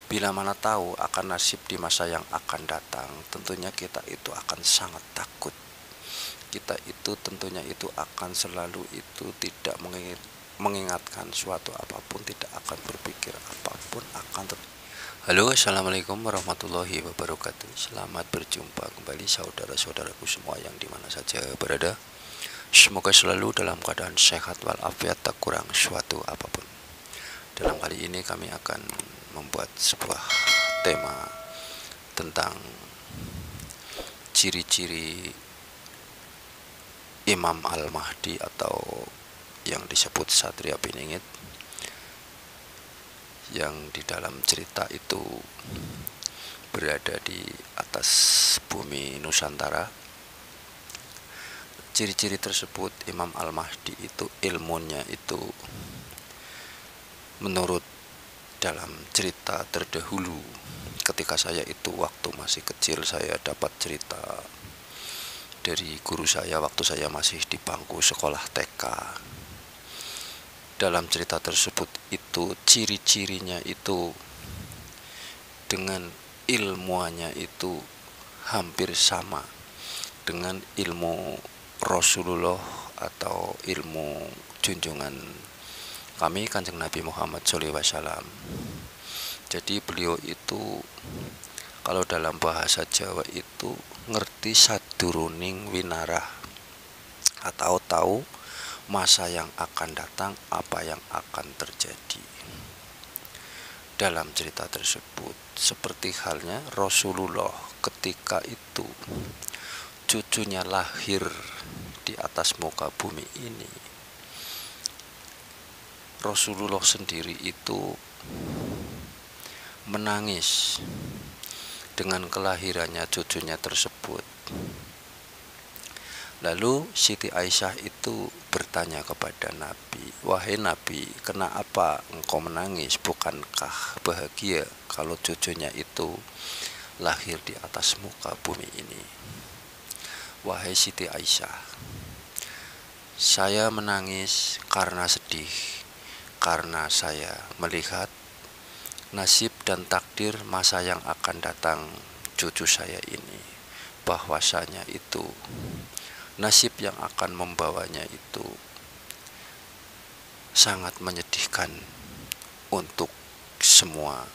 Bila mana tahu akan nasib di masa yang akan datang, tentunya kita itu akan sangat takut. Kita itu tentunya itu akan selalu itu tidak mengingatkan suatu apapun, tidak akan berpikir apapun akan Halo, assalamualaikum warahmatullahi wabarakatuh. Selamat berjumpa kembali saudara-saudaraku semua yang dimana saja berada. Semoga selalu dalam keadaan sehat walafiat, tak kurang suatu apapun. Dalam kali ini kami akan membuat sebuah tema tentang ciri-ciri Imam Al-Mahdi atau yang disebut Satria Piningit, yang di dalam cerita itu berada di atas bumi Nusantara. Ciri-ciri tersebut Imam Al-Mahdi itu ilmunya itu menurut dalam cerita terdahulu, ketika saya itu waktu masih kecil, saya dapat cerita dari guru saya waktu saya masih di bangku sekolah TK. Dalam cerita tersebut itu ciri-cirinya itu dengan ilmuannya itu hampir sama dengan ilmu Rasulullah atau ilmu junjungan kami Kanjeng Nabi Muhammad SAW. Jadi beliau itu kalau dalam bahasa Jawa itu ngerti saduruning winarah, atau tahu masa yang akan datang, apa yang akan terjadi. Dalam cerita tersebut seperti halnya Rasulullah ketika itu cucunya lahir di atas muka bumi ini, Rasulullah sendiri itu menangis dengan kelahirannya cucunya tersebut. Lalu Siti Aisyah itu bertanya kepada Nabi, "Wahai Nabi, kenapa engkau menangis? Bukankah bahagia kalau cucunya itu lahir di atas muka bumi ini?" "Wahai Siti Aisyah, saya menangis karena sedih, karena saya melihat nasib dan takdir masa yang akan datang cucu saya ini, bahwasanya itu nasib yang akan membawanya itu sangat menyedihkan untuk semua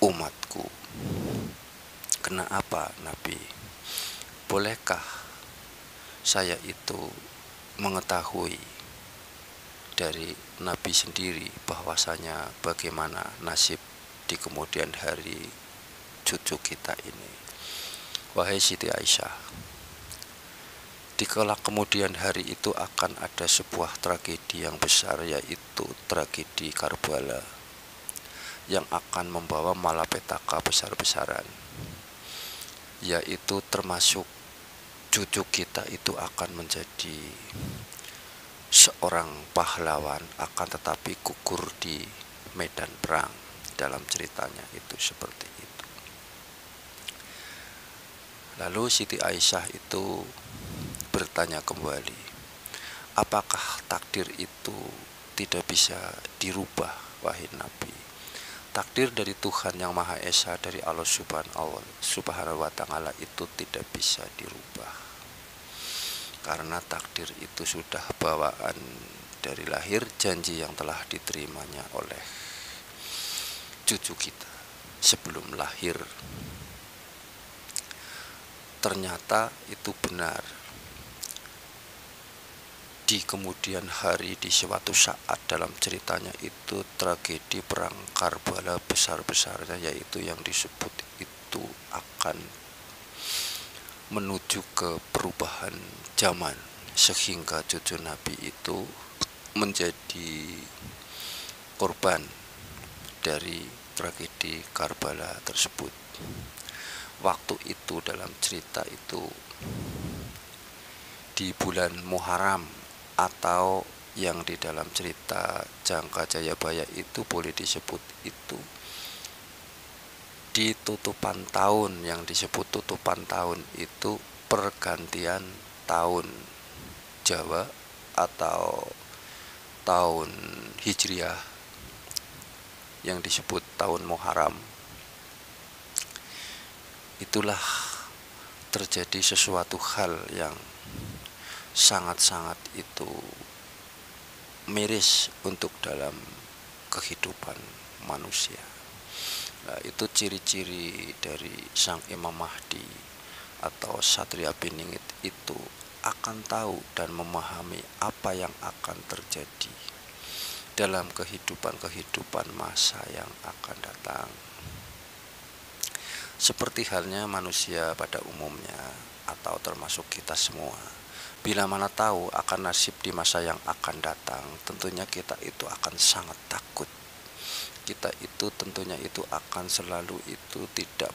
umatku." "Kenapa Nabi? Bolehkah saya itu mengetahui dari Nabi sendiri bahwasanya bagaimana nasib di kemudian hari cucu kita ini?" "Wahai Siti Aisyah, di kelak kemudian hari itu akan ada sebuah tragedi yang besar, yaitu tragedi Karbala, yang akan membawa malapetaka besar-besaran, yaitu termasuk cucu kita itu akan menjadi seorang pahlawan, akan tetapi gugur di medan perang." Dalam ceritanya itu seperti itu. Lalu Siti Aisyah itu bertanya kembali, "Apakah takdir itu tidak bisa dirubah, wahai Nabi? Takdir dari Tuhan yang Maha Esa, dari Allah Subhanahu wa Ta'ala itu tidak bisa dirubah, karena takdir itu sudah bawaan dari lahir, janji yang telah diterimanya oleh cucu kita sebelum lahir." Ternyata itu benar. Di kemudian hari, di suatu saat dalam ceritanya itu tragedi perang Karbala besar-besarnya, yaitu yang disebut itu akan menuju ke perubahan zaman, sehingga cucu Nabi itu menjadi korban dari tragedi Karbala tersebut. Waktu itu dalam cerita itu di bulan Muharram, atau yang di dalam cerita Jangka Jayabaya itu boleh disebut itu di tutupan tahun, yang disebut tutupan tahun itu pergantian tahun Jawa atau tahun Hijriah yang disebut tahun Muharram, itulah terjadi sesuatu hal yang sangat-sangat itu miris untuk dalam kehidupan manusia. Nah, itu ciri-ciri dari sang Imam Mahdi atau Satria Piningit itu akan tahu dan memahami apa yang akan terjadi dalam kehidupan masa yang akan datang. Seperti halnya manusia pada umumnya atau termasuk kita semua, bila mana tahu akan nasib di masa yang akan datang, tentunya kita itu akan sangat takut. Kita itu tentunya itu akan selalu itu tidak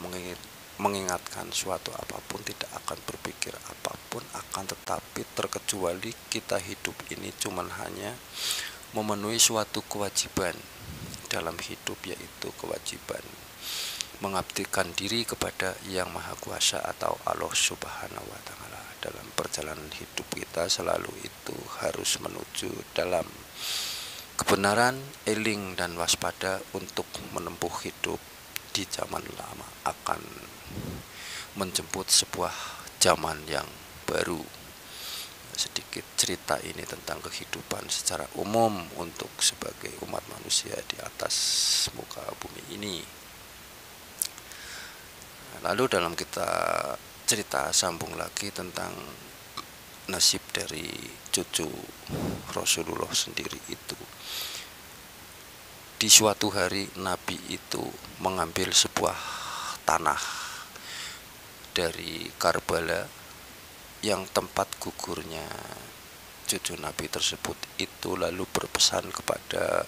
mengingatkan suatu apapun, tidak akan berpikir apapun, akan tetapi terkecuali kita hidup ini cuman hanya memenuhi suatu kewajiban dalam hidup, yaitu kewajiban mengabdikan diri kepada Yang Maha Kuasa atau Allah Subhanahu wa Ta'ala. Dalam perjalanan hidup kita selalu itu harus menuju dalam kebenaran, eling dan waspada untuk menempuh hidup di zaman lama akan menjemput sebuah zaman yang baru. Sedikit cerita ini tentang kehidupan secara umum untuk sebagai umat manusia di atas muka bumi ini. Lalu dalam kita cerita sambung lagi tentang nasib dari cucu Rasulullah sendiri itu. Di suatu hari Nabi itu mengambil sebuah tanah dari Karbala yang tempat gugurnya cucu Nabi tersebut itu, lalu berpesan kepada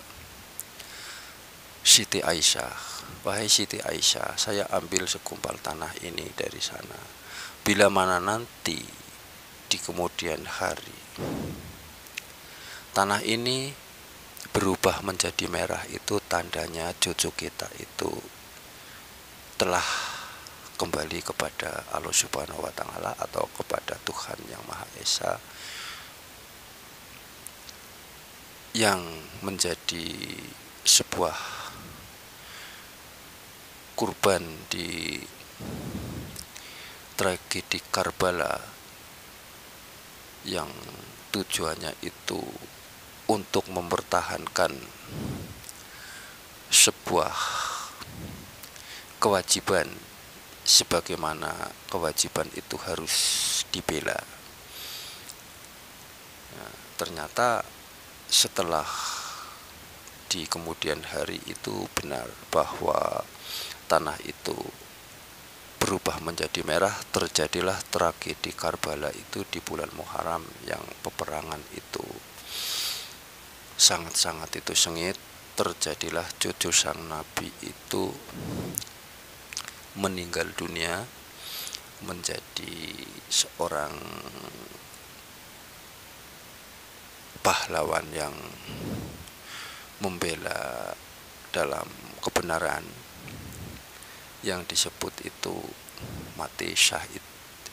Siti Aisyah, wahai Siti Aisyah, saya ambil segumpal tanah ini dari sana. Bila mana nanti di kemudian hari tanah ini berubah menjadi merah, itu tandanya cucu kita itu telah kembali kepada Allah Subhanahu wa Ta'ala atau kepada Tuhan Yang Maha Esa, yang menjadi sebuah kurban di tragedi Karbala yang tujuannya itu untuk mempertahankan sebuah kewajiban, sebagaimana kewajiban itu harus dibela. Nah, ternyata setelah di kemudian hari itu benar bahwa tanah itu berubah menjadi merah, terjadilah tragedi Karbala itu di bulan Muharram, yang peperangan itu sangat-sangat itu sengit. Terjadilah cucu sang Nabi itu meninggal dunia menjadi seorang pahlawan yang membela dalam kebenaran, yang disebut itu mati syahid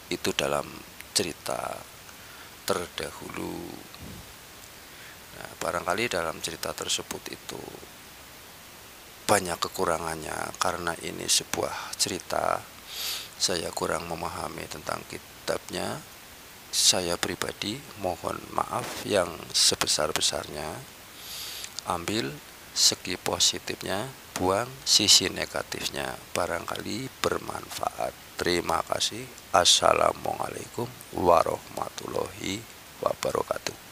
itu dalam cerita terdahulu. Nah, barangkali dalam cerita tersebut itu banyak kekurangannya, karena ini sebuah cerita, saya kurang memahami tentang kitabnya. Saya pribadi mohon maaf yang sebesar-besarnya. Ambil segi positifnya, buang sisi negatifnya, barangkali bermanfaat. Terima kasih. Assalamualaikum warahmatullahi wabarakatuh.